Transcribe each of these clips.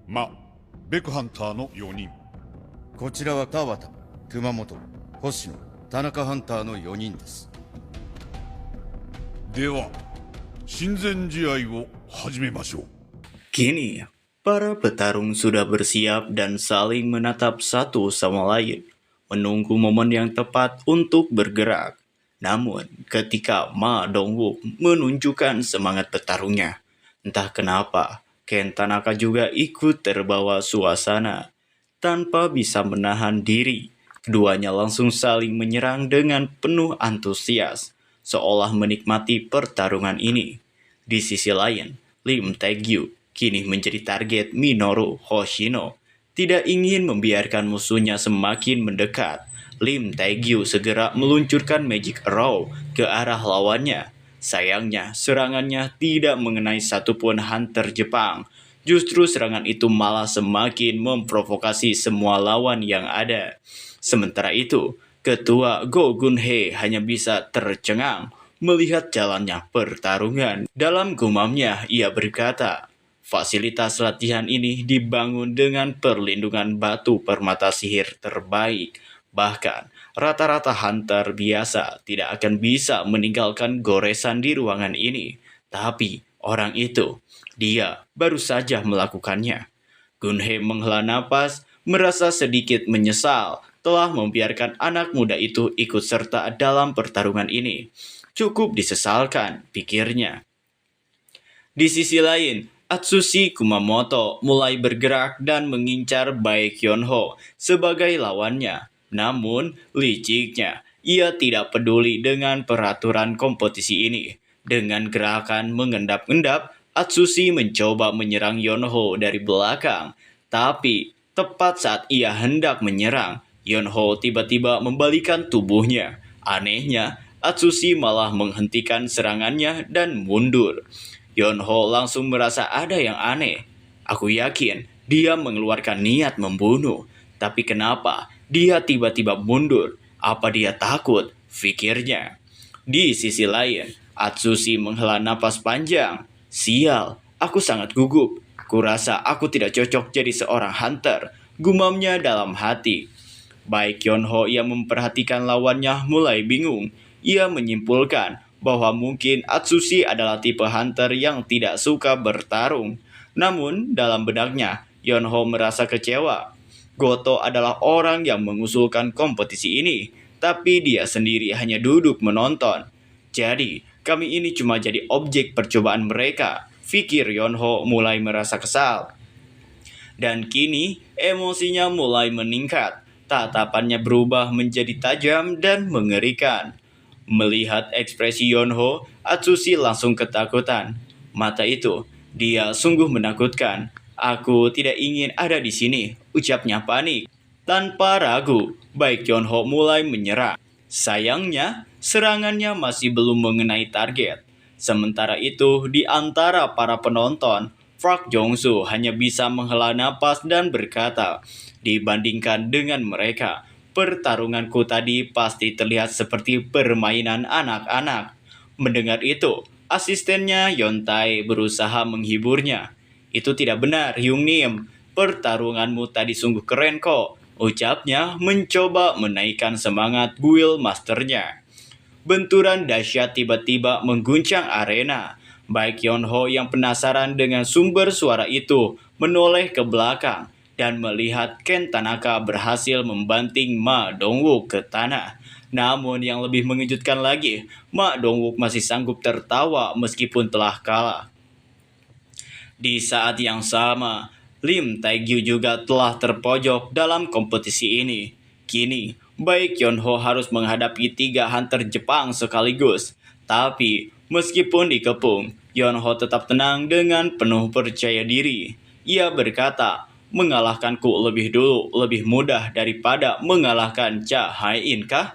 ま、ベクハンターの4人。こちらは田畑、熊本、星野、田中ハンターの4人です。では、親善試合を始めましょう。Kini, para petarung sudah bersiap dan saling menatap satu sama lain, menunggu momen yang tepat untuk bergerak. Namun, ketika Ma Dongwook menunjukkan semangat petarungnya, entah kenapa, Ken Tanaka juga ikut terbawa suasana. Tanpa bisa menahan diri, keduanya langsung saling menyerang dengan penuh antusias, seolah menikmati pertarungan ini. Di sisi lain, Lim Taegyu kini menjadi target Minoru Hoshino. Tidak ingin membiarkan musuhnya semakin mendekat, Lim Taegyu segera meluncurkan Magic Arrow ke arah lawannya. Sayangnya, serangannya tidak mengenai satupun hunter Jepang. Justru serangan itu malah semakin memprovokasi semua lawan yang ada. Sementara itu, Ketua Go Gun-hee hanya bisa tercengang melihat jalannya pertarungan. Dalam gumamnya, ia berkata, fasilitas latihan ini dibangun dengan perlindungan batu permata sihir terbaik. Bahkan, rata-rata hunter biasa tidak akan bisa meninggalkan goresan di ruangan ini. Tapi, orang itu, dia baru saja melakukannya. Gun-hee menghela napas, merasa sedikit menyesal telah membiarkan anak muda itu ikut serta dalam pertarungan ini. Cukup disesalkan, pikirnya. Di sisi lain, Atsushi Kumamoto mulai bergerak dan mengincar Baek Yonho sebagai lawannya. Namun, liciknya, ia tidak peduli dengan peraturan kompetisi ini. Dengan gerakan mengendap-endap, Atsushi mencoba menyerang Yonho dari belakang. Tapi, tepat saat ia hendak menyerang, Yonho tiba-tiba membalikan tubuhnya. Anehnya, Atsushi malah menghentikan serangannya dan mundur. Yonho langsung merasa ada yang aneh. Aku yakin dia mengeluarkan niat membunuh. Tapi kenapa dia tiba-tiba mundur? Apa dia takut? Pikirnya. Di sisi lain, Atsushi menghela napas panjang. Sial, aku sangat gugup. Kurasa aku tidak cocok jadi seorang hunter, gumamnya dalam hati. Baik Yonho yang memperhatikan lawannya mulai bingung. Ia menyimpulkan bahwa mungkin Atsushi adalah tipe hunter yang tidak suka bertarung. Namun, dalam benaknya, Yonho merasa kecewa. Goto adalah orang yang mengusulkan kompetisi ini, tapi dia sendiri hanya duduk menonton. Jadi, kami ini cuma jadi objek percobaan mereka, pikir Yonho mulai merasa kesal. Dan kini, emosinya mulai meningkat. Tatapannya berubah menjadi tajam dan mengerikan. Melihat ekspresi Yonho, Atsushi langsung ketakutan. Mata itu, dia sungguh menakutkan. Aku tidak ingin ada di sini, ucapnya panik. Tanpa ragu, Baek Yonho mulai menyerang. Sayangnya, serangannya masih belum mengenai target. Sementara itu, di antara para penonton, Park Jong-soo hanya bisa menghela napas dan berkata, dibandingkan dengan mereka, pertarunganku tadi pasti terlihat seperti permainan anak-anak. Mendengar itu, asistennya Yontai berusaha menghiburnya. Itu tidak benar, Hyung-nim. Pertarunganmu tadi sungguh keren kok, ucapnya mencoba menaikkan semangat guild masternya. Benturan dahsyat tiba-tiba mengguncang arena. Baek Yonho yang penasaran dengan sumber suara itu menoleh ke belakang dan melihat Ken Tanaka berhasil membanting Ma Dongwook ke tanah. Namun yang lebih mengejutkan lagi, Ma Dongwook masih sanggup tertawa meskipun telah kalah. Di saat yang sama, Lim Taegyu juga telah terpojok dalam kompetisi ini. Kini, Baek Yonho harus menghadapi 3 hunter Jepang sekaligus. Tapi, meskipun dikepung, Yonho tetap tenang dengan penuh percaya diri. Ia berkata, mengalahkanku lebih dulu lebih mudah daripada mengalahkan Cha Hai-in kah?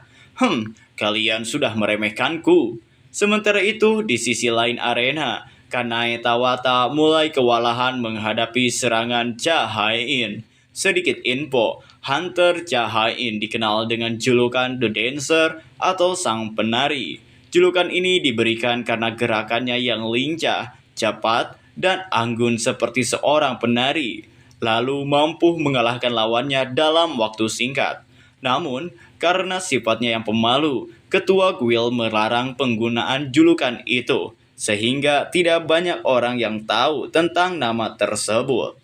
Kalian sudah meremehkanku. Sementara itu, di sisi lain arena, Kanae Tawata mulai kewalahan menghadapi serangan Cha Hai-in. Sedikit info, Hunter Cha Hai-in dikenal dengan julukan The Dancer atau Sang Penari. Julukan ini diberikan karena gerakannya yang lincah, cepat, dan anggun seperti seorang penari. lalu mampu mengalahkan lawannya dalam waktu singkat. Namun, karena sifatnya yang pemalu, Ketua Guild melarang penggunaan julukan itu, sehingga tidak banyak orang yang tahu tentang nama tersebut.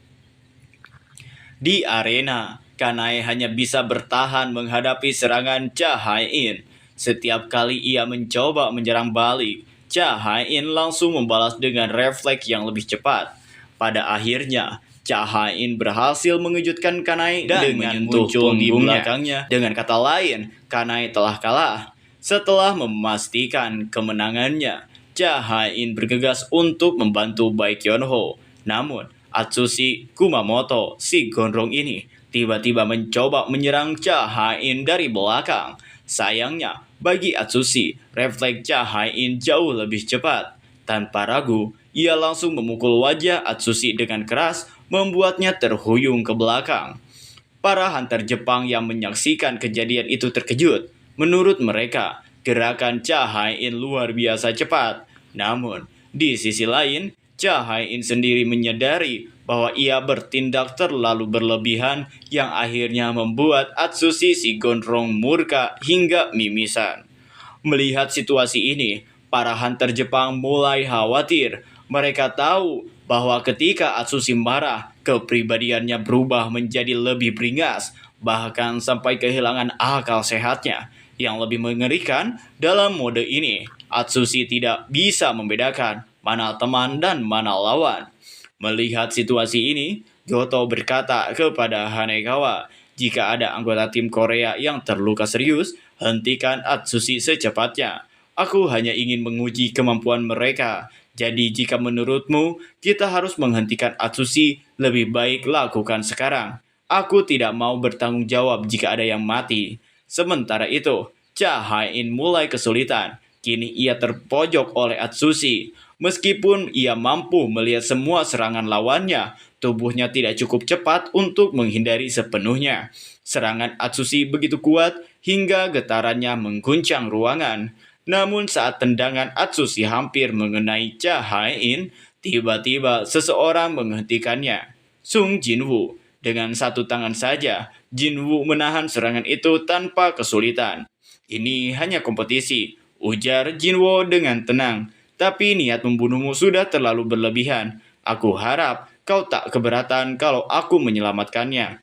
Di arena, Kanai hanya bisa bertahan menghadapi serangan Cha Hai-in. Setiap kali ia mencoba menyerang balik, Cha Hai-in langsung membalas dengan refleks yang lebih cepat. Pada akhirnya, Cha Hai-in berhasil mengejutkan Kanai dan menyentuh di belakangnya. Dengan kata lain, Kanai telah kalah. Setelah memastikan kemenangannya, Cha Hai-in bergegas untuk membantu Baekhyunho. Namun, Atsushi Kumamoto, si gondrong ini, tiba-tiba mencoba menyerang Cha Hai-in dari belakang. Sayangnya, bagi Atsushi, refleks Cha Hai-in jauh lebih cepat. Tanpa ragu, ia langsung memukul wajah Atsushi dengan keras, membuatnya terhuyung ke belakang. Para hunter Jepang yang menyaksikan kejadian itu terkejut. Menurut mereka, gerakan Cha Hai-in luar biasa cepat. Namun, di sisi lain, Cha Hai-in sendiri menyadari bahwa ia bertindak terlalu berlebihan yang akhirnya membuat Atsushi si gondrong murka hingga mimisan. Melihat situasi ini, para hunter Jepang mulai khawatir. Mereka tahu bahwa ketika Atsushi marah, kepribadiannya berubah menjadi lebih beringas, bahkan sampai kehilangan akal sehatnya. Yang lebih mengerikan, dalam mode ini, Atsushi tidak bisa membedakan mana teman dan mana lawan. Melihat situasi ini, Goto berkata kepada Hanekawa, jika ada anggota tim Korea yang terluka serius, hentikan Atsushi secepatnya. Aku hanya ingin menguji kemampuan mereka. Jadi jika menurutmu kita harus menghentikan Atsushi, lebih baik lakukan sekarang. Aku tidak mau bertanggung jawab jika ada yang mati. Sementara itu, Cha Hai-in mulai kesulitan. Kini ia terpojok oleh Atsushi. Meskipun ia mampu melihat semua serangan lawannya, tubuhnya tidak cukup cepat untuk menghindari sepenuhnya. Serangan Atsushi begitu kuat hingga getarannya mengguncang ruangan. Namun saat tendangan Atsushi hampir mengenai Cha Hai-in, tiba-tiba seseorang menghentikannya. Sung Jinwoo. Dengan satu tangan saja, Jinwoo menahan serangan itu tanpa kesulitan. Ini hanya kompetisi, ujar Jinwoo dengan tenang. Tapi niat membunuhmu sudah terlalu berlebihan. Aku harap kau tak keberatan kalau aku menyelamatkannya.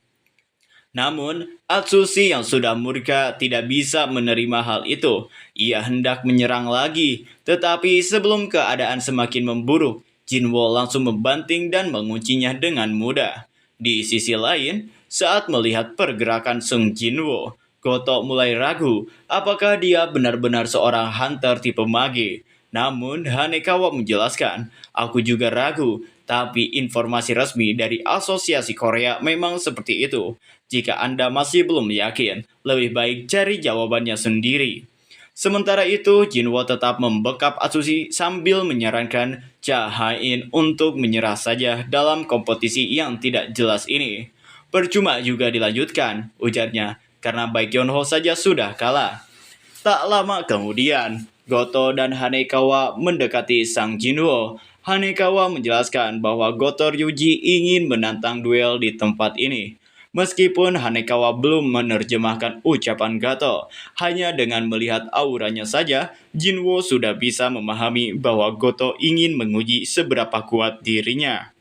Namun, Atsushi yang sudah murka tidak bisa menerima hal itu. Ia hendak menyerang lagi, tetapi sebelum keadaan semakin memburuk, Jinwoo langsung membanting dan menguncinya dengan mudah. Di sisi lain, saat melihat pergerakan Sung Jinwoo, Goto mulai ragu apakah dia benar-benar seorang hunter tipe mage. Namun, Hanekawa menjelaskan, aku juga ragu, tapi informasi resmi dari Asosiasi Korea memang seperti itu. Jika Anda masih belum yakin, lebih baik cari jawabannya sendiri. Sementara itu, Jinwoo tetap membekap Atsushi sambil menyarankan Cha Hai-in untuk menyerah saja dalam kompetisi yang tidak jelas ini. Percuma juga dilanjutkan, ujarnya, karena Baekhyunho saja sudah kalah. Tak lama kemudian, Goto dan Hanekawa mendekati Sang Jinwoo. Hanekawa menjelaskan bahwa Goto Ryuji ingin menantang duel di tempat ini. Meskipun Hanekawa belum menerjemahkan ucapan Goto, hanya dengan melihat auranya saja, Jinwoo sudah bisa memahami bahwa Goto ingin menguji seberapa kuat dirinya.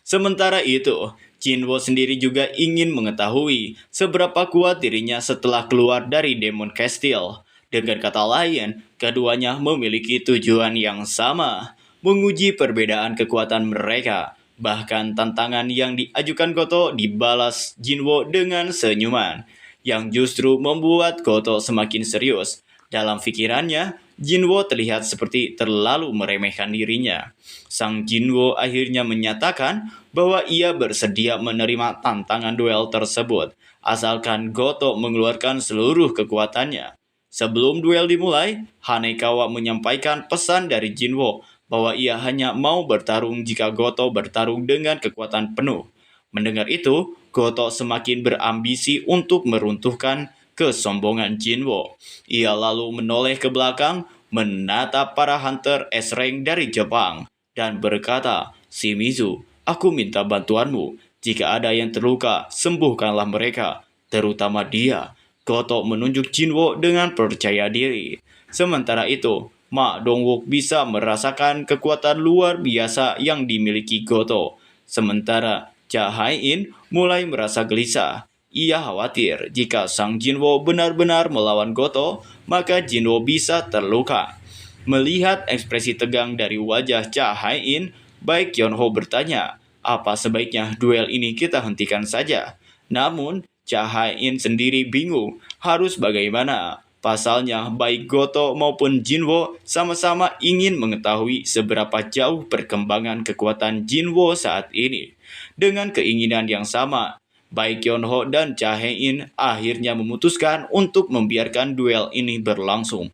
Sementara itu, Jinwoo sendiri juga ingin mengetahui seberapa kuat dirinya setelah keluar dari Demon Castle. Dengan kata lain, keduanya memiliki tujuan yang sama, menguji perbedaan kekuatan mereka. Bahkan tantangan yang diajukan Goto dibalas Jinwoo dengan senyuman, yang justru membuat Goto semakin serius. Dalam pikirannya, Jinwoo terlihat seperti terlalu meremehkan dirinya. Sang Jinwoo akhirnya menyatakan bahwa ia bersedia menerima tantangan duel tersebut, asalkan Goto mengeluarkan seluruh kekuatannya. Sebelum duel dimulai, Hanekawa menyampaikan pesan dari Jinwoo bahwa ia hanya mau bertarung jika Goto bertarung dengan kekuatan penuh. Mendengar itu, Goto semakin berambisi untuk meruntuhkan kesombongan Jinwoo. Ia lalu menoleh ke belakang, menatap para hunter S-Rank dari Jepang, dan berkata, Shimizu, Aku minta bantuanmu. Jika ada yang terluka, sembuhkanlah mereka, terutama dia. Goto menunjuk Jinwo dengan percaya diri. Sementara itu, Ma Dongwook bisa merasakan kekuatan luar biasa yang dimiliki Goto. Sementara Cha Hai-in mulai merasa gelisah. Ia khawatir jika sang Jinwo benar-benar melawan Goto, maka Jinwo bisa terluka. Melihat ekspresi tegang dari wajah Cha Hai-in, baik Yonho bertanya, apa sebaiknya duel ini kita hentikan saja? Namun, Cha Hai-in sendiri bingung harus bagaimana. Pasalnya, baik Goto maupun Jinwo sama-sama ingin mengetahui seberapa jauh perkembangan kekuatan Jinwo saat ini. Dengan keinginan yang sama, baik Yonho dan Cha Hai-in akhirnya memutuskan untuk membiarkan duel ini berlangsung.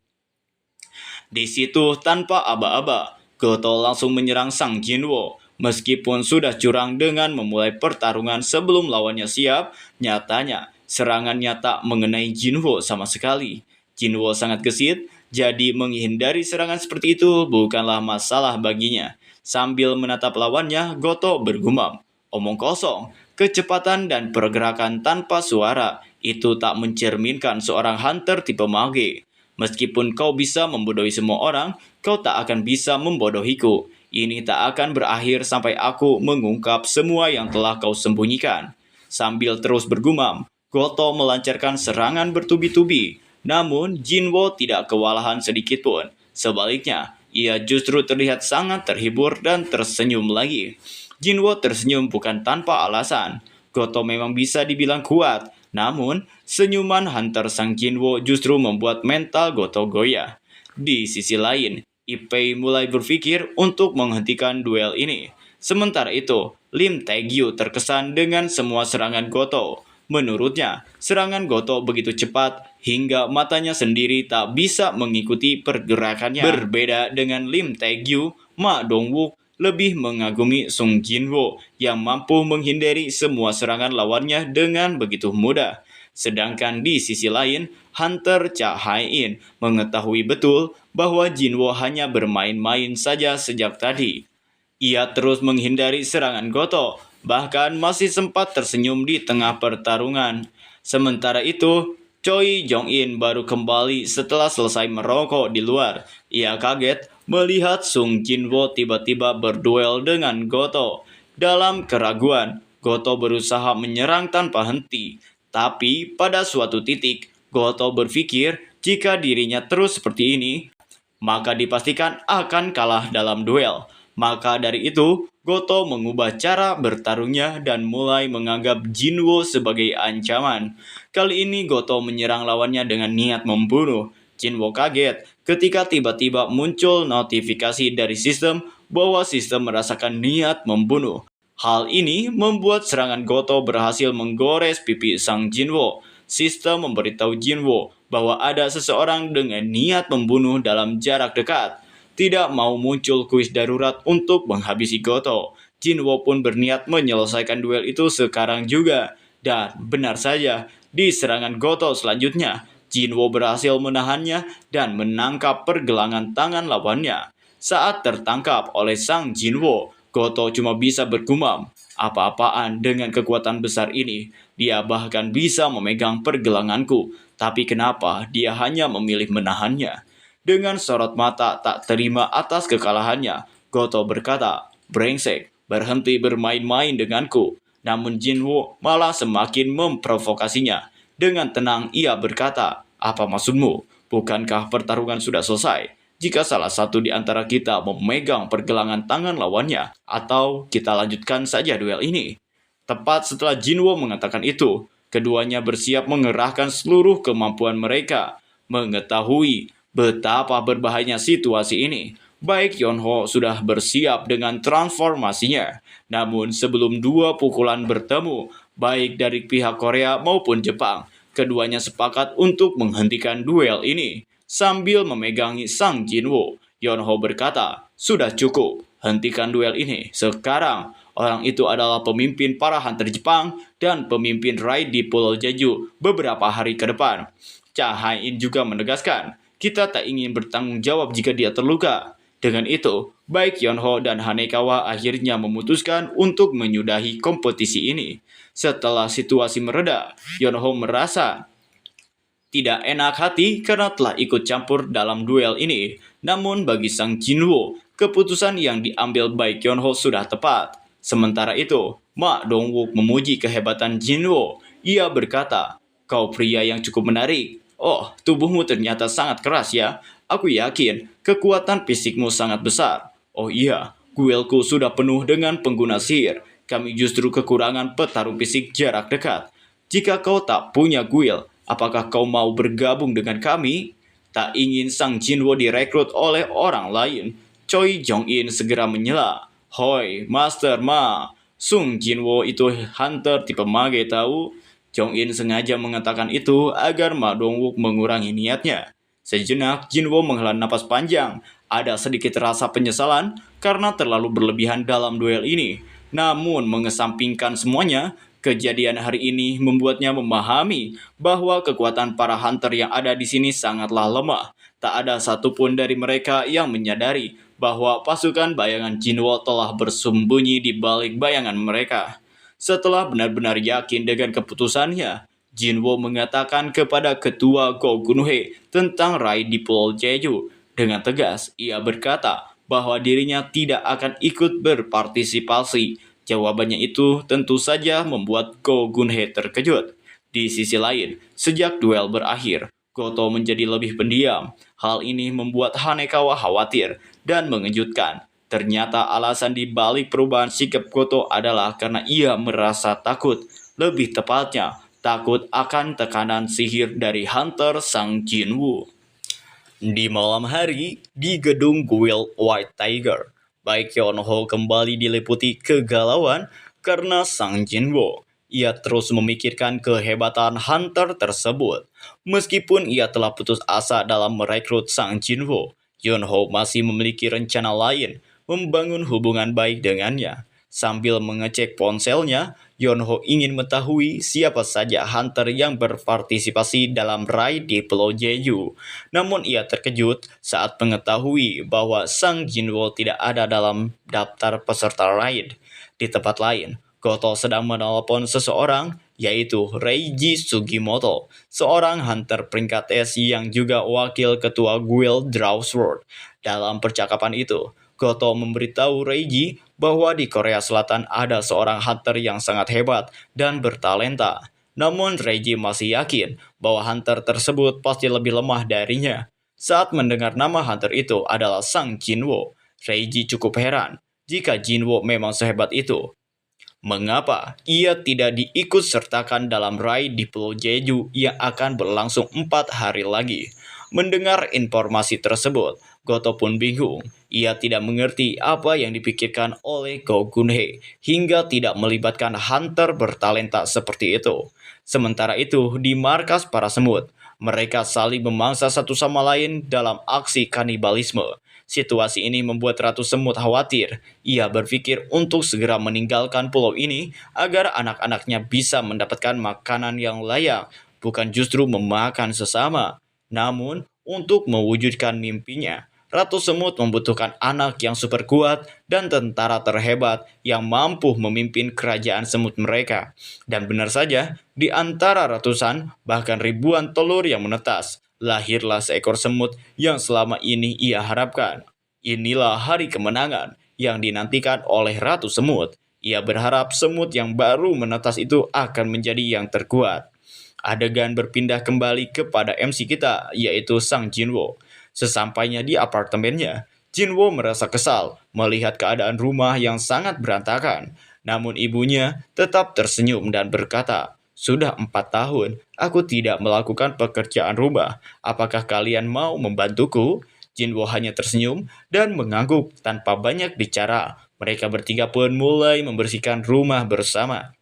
Di situ tanpa aba-aba, Goto langsung menyerang sang Jinwo. Meskipun sudah curang dengan memulai pertarungan sebelum lawannya siap, nyatanya serangannya tak mengenai Jinwo sama sekali. Jinwo sangat gesit, jadi menghindari serangan seperti itu bukanlah masalah baginya. Sambil menatap lawannya, Goto bergumam, omong kosong, kecepatan dan pergerakan tanpa suara itu tak mencerminkan seorang hunter tipe mage. Meskipun kau bisa membodohi semua orang, kau tak akan bisa membodohiku. Ini tak akan berakhir sampai aku mengungkap semua yang telah kau sembunyikan. Sambil terus bergumam, Goto melancarkan serangan bertubi-tubi. Namun, Jinwo tidak kewalahan sedikit pun. Sebaliknya, ia justru terlihat sangat terhibur dan tersenyum lagi. Jinwo tersenyum bukan tanpa alasan. Goto memang bisa dibilang kuat, namun senyuman hunter sang Jinwo justru membuat mental Goto goyah. Di sisi lain, Ipei mulai berpikir untuk menghentikan duel ini. Sementara itu, Lim Taegyu terkesan dengan semua serangan Goto. Menurutnya, serangan Goto begitu cepat hingga matanya sendiri tak bisa mengikuti pergerakannya. Berbeda dengan Lim Taegyu, Ma Dongwook lebih mengagumi Sung Jinwo yang mampu menghindari semua serangan lawannya dengan begitu mudah. Sedangkan di sisi lain, Hunter Cha Hai-in mengetahui betul bahwa Jinwo hanya bermain-main saja sejak tadi. Ia terus menghindari serangan Goto, bahkan masih sempat tersenyum di tengah pertarungan. Sementara itu, Choi Jong-in baru kembali setelah selesai merokok di luar. Ia kaget melihat Sung Jinwo tiba-tiba berduel dengan Goto. Dalam keraguan, Goto berusaha menyerang tanpa henti. Tapi pada suatu titik, Goto berpikir jika dirinya terus seperti ini, maka dipastikan akan kalah dalam duel. Maka dari itu, Goto mengubah cara bertarungnya dan mulai menganggap Jinwo sebagai ancaman. Kali ini Goto menyerang lawannya dengan niat membunuh. Jinwo kaget ketika tiba-tiba muncul notifikasi dari sistem bahwa sistem merasakan niat membunuh. Hal ini membuat serangan Goto berhasil menggores pipi sang Jinwo. Sistem memberitahu Jinwo bahwa ada seseorang dengan niat membunuh dalam jarak dekat. Tidak mau muncul kuis darurat untuk menghabisi Goto. Jinwo pun berniat menyelesaikan duel itu sekarang juga. Dan benar saja, di serangan Goto selanjutnya, Jinwo berhasil menahannya dan menangkap pergelangan tangan lawannya. Saat tertangkap oleh sang Jinwo, Goto cuma bisa bergumam, apa-apaan dengan kekuatan besar ini. Dia bahkan bisa memegang pergelanganku, tapi kenapa dia hanya memilih menahannya? Dengan sorot mata tak terima atas kekalahannya, Goto berkata, brengsek, berhenti bermain-main denganku. Namun Jinwo malah semakin memprovokasinya. Dengan tenang ia berkata, apa maksudmu? Bukankah pertarungan sudah selesai? Jika salah satu di antara kita memegang pergelangan tangan lawannya, atau kita lanjutkan saja duel ini. Tepat setelah Jinwo mengatakan itu, keduanya bersiap mengerahkan seluruh kemampuan mereka. Mengetahui betapa berbahayanya situasi ini, baik Yonho sudah bersiap dengan transformasinya. Namun sebelum dua pukulan bertemu, baik dari pihak Korea maupun Jepang, keduanya sepakat untuk menghentikan duel ini. Sambil memegangi sang Jinwo, Yonho berkata, sudah cukup, hentikan duel ini sekarang. Orang itu adalah pemimpin para hunter Jepang dan pemimpin raid di Pulau Jeju beberapa hari ke depan. Cha Hai-in juga menegaskan, kita tak ingin bertanggung jawab jika dia terluka. Dengan itu, baik Yonho dan Hanekawa akhirnya memutuskan untuk menyudahi kompetisi ini. Setelah situasi mereda, Yonho merasa tidak enak hati karena telah ikut campur dalam duel ini. Namun bagi sang Jinwoo, keputusan yang diambil baik Yonho sudah tepat. Sementara itu, Ma Dongwook memuji kehebatan Jinwoo. Ia berkata, "Kau pria yang cukup menarik. Oh, tubuhmu ternyata sangat keras ya. Aku yakin kekuatan fisikmu sangat besar. Oh iya, guilku sudah penuh dengan pengguna sihir. Kami justru kekurangan petarung fisik jarak dekat. Jika kau tak punya guil, apakah kau mau bergabung dengan kami?" Tak ingin sang Jinwoo direkrut oleh orang lain, Choi Jong-in segera menyela. "Hoi, Master Ma, Sung Jinwoo itu hunter tipe mage tahu." Jong-in sengaja mengatakan itu agar Ma Dongwook mengurangi niatnya. Sejenak, Jinwoo menghela napas panjang. Ada sedikit rasa penyesalan karena terlalu berlebihan dalam duel ini. Namun mengesampingkan semuanya, kejadian hari ini membuatnya memahami bahwa kekuatan para hunter yang ada di sini sangatlah lemah. Tak ada satupun dari mereka yang menyadari bahwa pasukan bayangan Jinwoo telah bersembunyi di balik bayangan mereka. Setelah benar-benar yakin dengan keputusannya, Jinwoo mengatakan kepada ketua Gogunhe tentang raid di Pulau Jeju. Dengan tegas, ia berkata bahwa dirinya tidak akan ikut berpartisipasi. Jawabannya itu tentu saja membuat Go Gunhee terkejut. Di sisi lain, sejak duel berakhir, Goto menjadi lebih pendiam. Hal ini membuat Hanekawa khawatir dan mengejutkan. Ternyata alasan di balik perubahan sikap Goto adalah karena ia merasa takut. Lebih tepatnya, takut akan tekanan sihir dari Hunter Sang Jinwoo. Di malam hari, di gedung Guild White Tiger, baik Yonho kembali diliputi kegalauan karena Sang Jinwoo. Ia terus memikirkan kehebatan hunter tersebut. Meskipun ia telah putus asa dalam merekrut Sang Jinwoo, Yonho masih memiliki rencana lain, membangun hubungan baik dengannya. Sambil mengecek ponselnya, Yonho ingin mengetahui siapa saja hunter yang berpartisipasi dalam raid di Pulau Jeju. Namun ia terkejut saat mengetahui bahwa Sang Jinwoo tidak ada dalam daftar peserta raid. Di tempat lain, Goto sedang menelpon seseorang, yaitu Reiji Sugimoto, seorang hunter peringkat S yang juga wakil ketua Guild Drawsword. Dalam percakapan itu, Goto memberitahu Reiji bahwa di Korea Selatan ada seorang hunter yang sangat hebat dan bertalenta. Namun Reiji masih yakin bahwa hunter tersebut pasti lebih lemah darinya. Saat mendengar nama hunter itu adalah Sang Jinwoo, Reiji cukup heran jika Jinwoo memang sehebat itu. Mengapa ia tidak diikut sertakan dalam raid di Pulau Jeju yang akan berlangsung 4 hari lagi? Mendengar informasi tersebut, Goto pun bingung. Ia tidak mengerti apa yang dipikirkan oleh Go Gunhee hingga tidak melibatkan hunter bertalenta seperti itu. Sementara itu, di markas para semut, mereka saling memangsa satu sama lain dalam aksi kanibalisme. Situasi ini membuat Ratu Semut khawatir. Ia berpikir untuk segera meninggalkan pulau ini agar anak-anaknya bisa mendapatkan makanan yang layak, bukan justru memakan sesama. Namun, untuk mewujudkan mimpinya, Ratu Semut membutuhkan anak yang super kuat dan tentara terhebat yang mampu memimpin kerajaan semut mereka. Dan benar saja, di antara ratusan, bahkan ribuan telur yang menetas, lahirlah seekor semut yang selama ini ia harapkan. Inilah hari kemenangan yang dinantikan oleh Ratu Semut. Ia berharap semut yang baru menetas itu akan menjadi yang terkuat. Adegan berpindah kembali kepada MC kita, yaitu Sang Jinwoo. Sesampainya di apartemennya, Jinwoo merasa kesal melihat keadaan rumah yang sangat berantakan. Namun ibunya tetap tersenyum dan berkata, "Sudah 4 tahun, aku tidak melakukan pekerjaan rumah. Apakah kalian mau membantuku?" Jinwoo hanya tersenyum dan mengangguk tanpa banyak bicara. Mereka bertiga pun mulai membersihkan rumah bersama.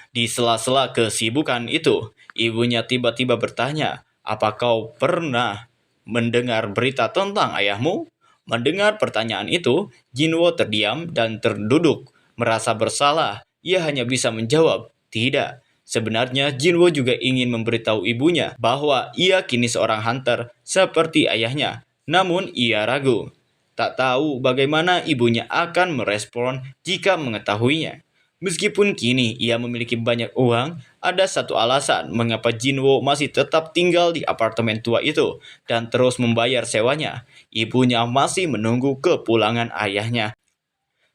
Di sela-sela kesibukan itu, ibunya tiba-tiba bertanya, "Apa kau pernah mendengar berita tentang ayahmu?" Mendengar pertanyaan itu, Jinwoo terdiam dan terduduk, merasa bersalah. Ia hanya bisa menjawab, "Tidak." Sebenarnya Jinwoo juga ingin memberitahu ibunya bahwa ia kini seorang hunter seperti ayahnya. Namun ia ragu. Tak tahu bagaimana ibunya akan merespon jika mengetahuinya. Meskipun kini ia memiliki banyak uang, ada satu alasan mengapa Jinwo masih tetap tinggal di apartemen tua itu dan terus membayar sewanya. Ibunya masih menunggu kepulangan ayahnya,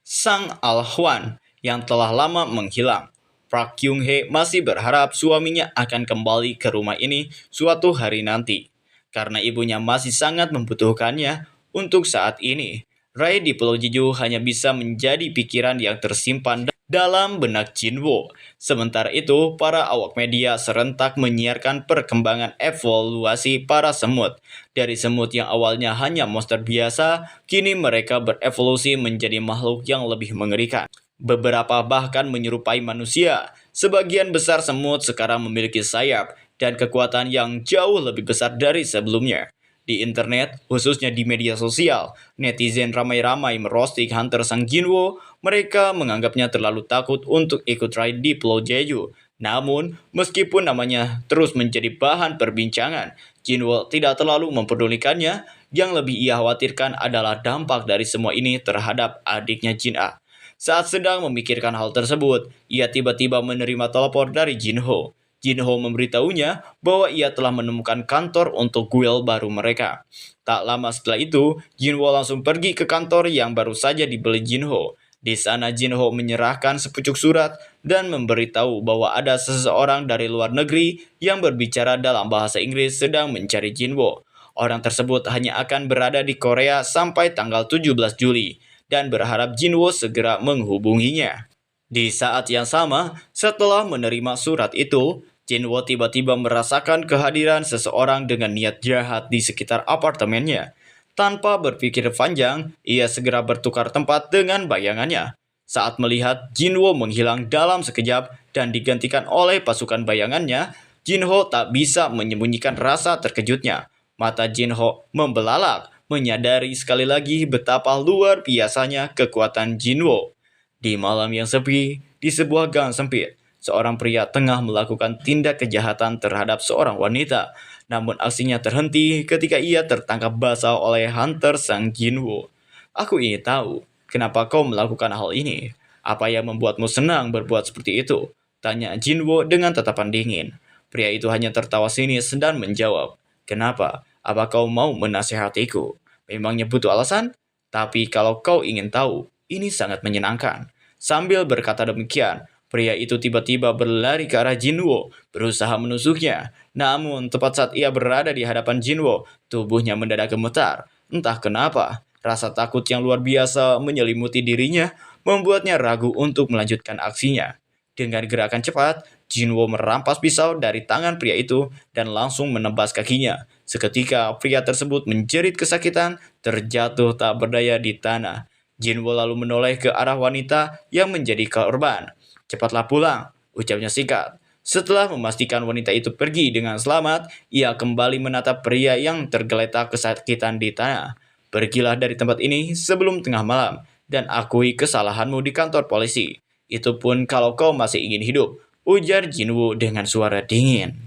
Sang Alhwan, yang telah lama menghilang. Park Kyung-hee masih berharap suaminya akan kembali ke rumah ini suatu hari nanti. Karena ibunya masih sangat membutuhkannya untuk saat ini. Rai di Pulau Jeju hanya bisa menjadi pikiran yang tersimpan dalam benak Jinwo. Sementara itu, para awak media serentak menyiarkan perkembangan evolusi para semut. Dari semut yang awalnya hanya monster biasa, kini mereka berevolusi menjadi makhluk yang lebih mengerikan. Beberapa bahkan menyerupai manusia. Sebagian besar semut sekarang memiliki sayap dan kekuatan yang jauh lebih besar dari sebelumnya. Di internet, khususnya di media sosial, netizen ramai-ramai merosting Hunter Sang Jinwo. Mereka menganggapnya terlalu takut untuk ikut ride di Pulau Jeju. Namun, meskipun namanya terus menjadi bahan perbincangan, Jinwo tidak terlalu mempedulikannya. Yang lebih ia khawatirkan adalah dampak dari semua ini terhadap adiknya Jin-a. Saat sedang memikirkan hal tersebut, ia tiba-tiba menerima telepon dari Jinho. Jinho memberitahunya bahwa ia telah menemukan kantor untuk guild baru mereka. Tak lama setelah itu, Jinwo langsung pergi ke kantor yang baru saja dibeli Jinho. Di sana Jinho menyerahkan sepucuk surat dan memberitahu bahwa ada seseorang dari luar negeri yang berbicara dalam bahasa Inggris sedang mencari Jinwo. Orang tersebut hanya akan berada di Korea sampai tanggal 17 Juli dan berharap Jinwo segera menghubunginya. Di saat yang sama, setelah menerima surat itu, Jinwo tiba-tiba merasakan kehadiran seseorang dengan niat jahat di sekitar apartemennya. Tanpa berpikir panjang, ia segera bertukar tempat dengan bayangannya. Saat melihat Jinwo menghilang dalam sekejap dan digantikan oleh pasukan bayangannya, Jinho tak bisa menyembunyikan rasa terkejutnya. Mata Jinho membelalak, menyadari sekali lagi betapa luar biasanya kekuatan Jinwo. Di malam yang sepi, di sebuah gang sempit, seorang pria tengah melakukan tindak kejahatan terhadap seorang wanita. Namun aksinya terhenti ketika ia tertangkap basah oleh Hunter Sang Jinwo. Aku ingin tahu, kenapa kau melakukan hal ini? Apa yang membuatmu senang berbuat seperti itu? Tanya Jinwo dengan tatapan dingin. Pria itu hanya tertawa sinis dan menjawab, kenapa? Apa kau mau menasehatiku? Memangnya butuh alasan? Tapi kalau kau ingin tahu, ini sangat menyenangkan. Sambil berkata demikian, pria itu tiba-tiba berlari ke arah Jinwo, berusaha menusuknya. Namun, tepat saat ia berada di hadapan Jinwo, tubuhnya mendadak gemetar. Entah kenapa, rasa takut yang luar biasa menyelimuti dirinya, membuatnya ragu untuk melanjutkan aksinya. Dengan gerakan cepat, Jinwo merampas pisau dari tangan pria itu dan langsung menebas kakinya. Seketika, pria tersebut menjerit kesakitan, terjatuh tak berdaya di tanah. Jinwo lalu menoleh ke arah wanita yang menjadi korban. Cepatlah pulang, ucapnya singkat. Setelah memastikan wanita itu pergi dengan selamat, ia kembali menatap pria yang tergeletak kesakitan di tanah. Pergilah dari tempat ini sebelum tengah malam, dan akui kesalahanmu di kantor polisi. Itu pun kalau kau masih ingin hidup, ujar Jinwo dengan suara dingin.